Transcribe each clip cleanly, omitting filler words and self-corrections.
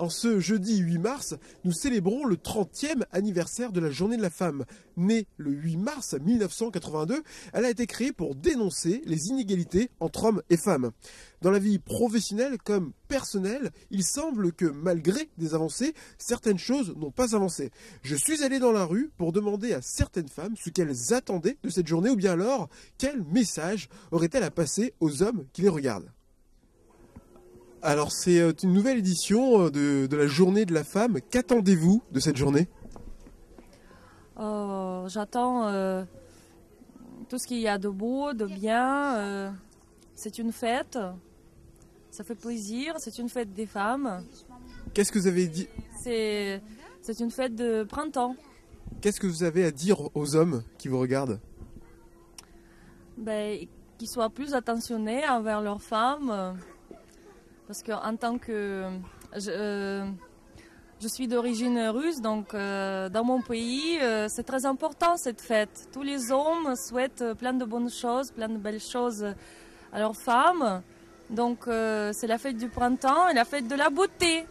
En ce jeudi 8 mars, nous célébrons le 30e anniversaire de la Journée de la femme. Née le 8 mars 1982, elle a été créée pour dénoncer les inégalités entre hommes et femmes. Dans la vie professionnelle comme personnelle, il semble que malgré des avancées, certaines choses n'ont pas avancé. Je suis allé dans la rue pour demander à certaines femmes ce qu'elles attendaient de cette journée ou bien alors quel message aurait-elle à passer aux hommes qui les regardent. Alors c'est une nouvelle édition de la Journée de la femme. Qu'attendez-vous de cette journée ? J'attends tout ce qu'il y a de beau, de bien. C'est une fête, ça fait plaisir, c'est une fête des femmes. Qu'est-ce que vous avez dit ? C'est une fête de printemps. Qu'est-ce que vous avez à dire aux hommes qui vous regardent ? Qu'ils soient plus attentionnés envers leurs femmes. Parce qu'en tant que... Je suis d'origine russe, donc dans mon pays, c'est très important cette fête. Tous les hommes souhaitent plein de bonnes choses, plein de belles choses à leurs femmes. Donc c'est la fête du printemps et la fête de la beauté.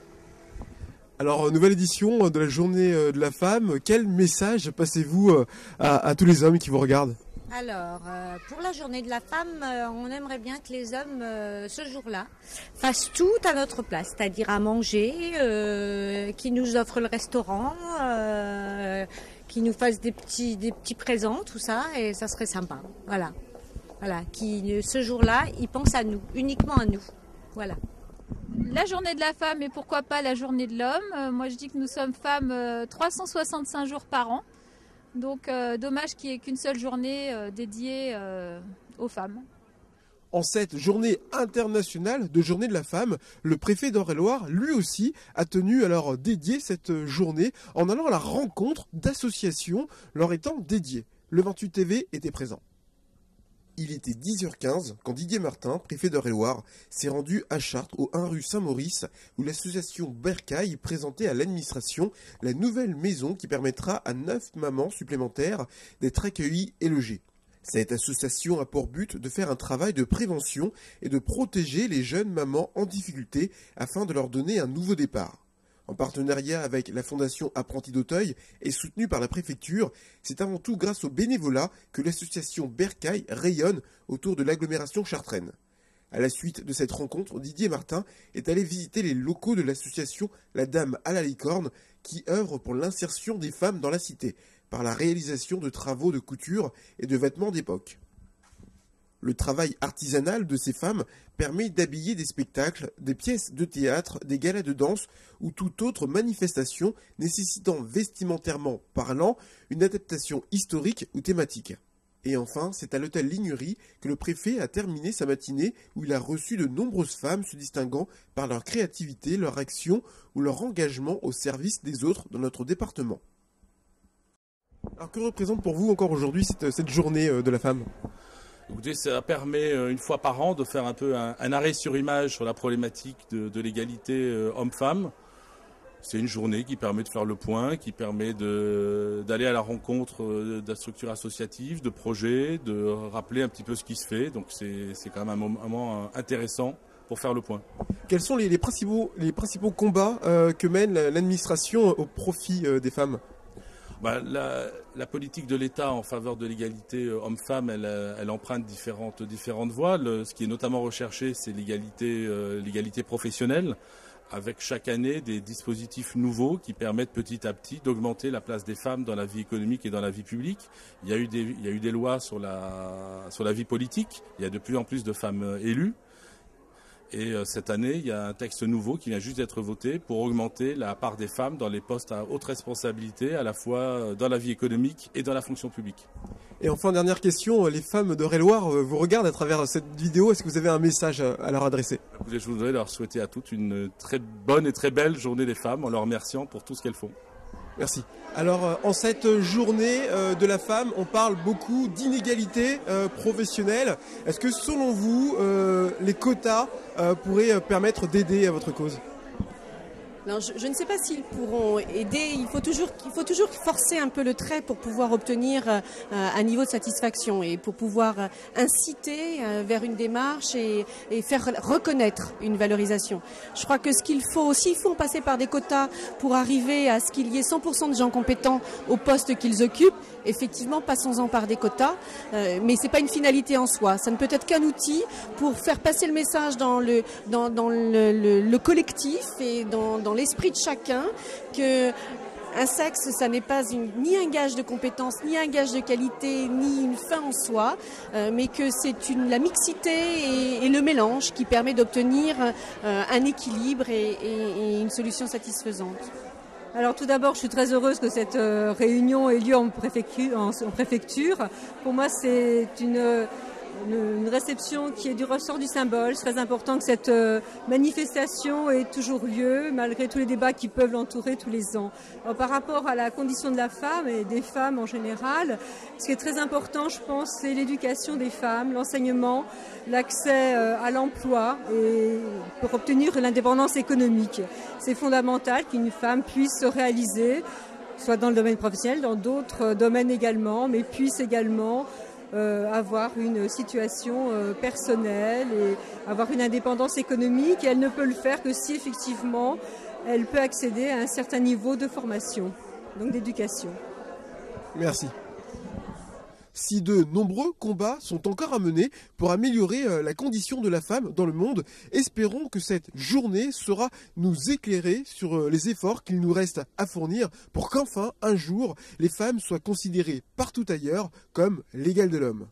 Alors, nouvelle édition de la Journée de la femme. Quel message passez-vous à tous les hommes qui vous regardent ? Alors, pour la journée de la femme, on aimerait bien que les hommes, ce jour-là, fassent tout à notre place, c'est-à-dire à manger, qu'ils nous offrent le restaurant, qu'ils nous fassent des petits présents, tout ça, et ça serait sympa. Voilà. Ce jour-là, ils pensent à nous, uniquement à nous. Voilà. La journée de la femme et pourquoi pas la journée de l'homme. Moi, je dis que nous sommes femmes 365 jours par an. Donc, dommage qu'il n'y ait qu'une seule journée dédiée aux femmes. En cette journée internationale de Journée de la femme, le préfet d'Eure-et-Loir, lui aussi, a tenu à leur dédier cette journée en allant à la rencontre d'associations leur étant dédiées. Le 28 TV était présent. Il était 10h15 quand Didier Martin, préfet d'Eure-et-Loir, s'est rendu à Chartres, au 1 rue Saint-Maurice, où l'association Bercail présentait à l'administration la nouvelle maison qui permettra à 9 mamans supplémentaires d'être accueillies et logées. Cette association a pour but de faire un travail de prévention et de protéger les jeunes mamans en difficulté afin de leur donner un nouveau départ. En partenariat avec la Fondation Apprentis d'Auteuil et soutenue par la préfecture, c'est avant tout grâce au bénévolat que l'association Bercail rayonne autour de l'agglomération chartraine. À la suite de cette rencontre, Didier Martin est allé visiter les locaux de l'association La Dame à la Licorne qui œuvre pour l'insertion des femmes dans la cité par la réalisation de travaux de couture et de vêtements d'époque. Le travail artisanal de ces femmes permet d'habiller des spectacles, des pièces de théâtre, des galas de danse ou toute autre manifestation nécessitant vestimentairement parlant une adaptation historique ou thématique. Et enfin, c'est à l'hôtel Lignerie que le préfet a terminé sa matinée où il a reçu de nombreuses femmes se distinguant par leur créativité, leur action ou leur engagement au service des autres dans notre département. Alors que représente pour vous encore aujourd'hui cette journée de la femme ? Écoutez, ça permet une fois par an de faire un peu un arrêt sur image sur la problématique de l'égalité homme-femme. C'est une journée qui permet de faire le point, qui permet d'aller à la rencontre de la structure associative, de projets, de rappeler un petit peu ce qui se fait. Donc c'est quand même un moment intéressant pour faire le point. Quels sont les principaux combats que mène l'administration au profit des femmes ? La politique de l'État en faveur de l'égalité homme-femme, elle emprunte différentes voies. Ce qui est notamment recherché, c'est l'égalité professionnelle, avec chaque année des dispositifs nouveaux qui permettent petit à petit d'augmenter la place des femmes dans la vie économique et dans la vie publique. Il y a eu des lois sur la vie politique. Il y a de plus en plus de femmes élues. Et cette année, il y a un texte nouveau qui vient juste d'être voté pour augmenter la part des femmes dans les postes à haute responsabilité, à la fois dans la vie économique et dans la fonction publique. Et enfin, dernière question, les femmes d'Eure-et-Loir vous regardent à travers cette vidéo. Est-ce que vous avez un message à leur adresser ? Je voudrais leur souhaiter à toutes une très bonne et très belle journée des femmes en leur remerciant pour tout ce qu'elles font. Merci. Alors, en cette journée de la femme, on parle beaucoup d'inégalités professionnelles. Est-ce que, selon vous, les quotas pourraient permettre d'aider à votre cause ? Alors, je ne sais pas s'ils pourront aider. Il faut toujours forcer un peu le trait pour pouvoir obtenir un niveau de satisfaction et pour pouvoir inciter vers une démarche et faire reconnaître une valorisation. Je crois que ce qu'il faut aussi, il faut passer par des quotas pour arriver à ce qu'il y ait 100% de gens compétents au poste qu'ils occupent. Effectivement, passons-en par des quotas, mais c'est pas une finalité en soi. Ça ne peut être qu'un outil pour faire passer le message dans le collectif et dans l'esprit de chacun que un sexe, ça n'est pas ni un gage de compétence, ni un gage de qualité, ni une fin en soi, mais que c'est la mixité et le mélange qui permet d'obtenir un équilibre et une solution satisfaisante. Alors tout d'abord, je suis très heureuse que cette réunion ait lieu en préfecture. Pour moi, c'est une réception qui est du ressort du symbole. C'est très important que cette manifestation ait toujours lieu, malgré tous les débats qui peuvent l'entourer tous les ans. Alors, par rapport à la condition de la femme et des femmes en général, ce qui est très important, je pense, c'est l'éducation des femmes, l'enseignement, l'accès à l'emploi et pour obtenir l'indépendance économique. C'est fondamental qu'une femme puisse se réaliser, soit dans le domaine professionnel, dans d'autres domaines également, mais puisse également avoir une situation personnelle et avoir une indépendance économique. Et elle ne peut le faire que si effectivement elle peut accéder à un certain niveau de formation, donc d'éducation. Merci. Si de nombreux combats sont encore à mener pour améliorer la condition de la femme dans le monde, espérons que cette journée saura nous éclairer sur les efforts qu'il nous reste à fournir pour qu'enfin, un jour, les femmes soient considérées partout ailleurs comme l'égale de l'homme.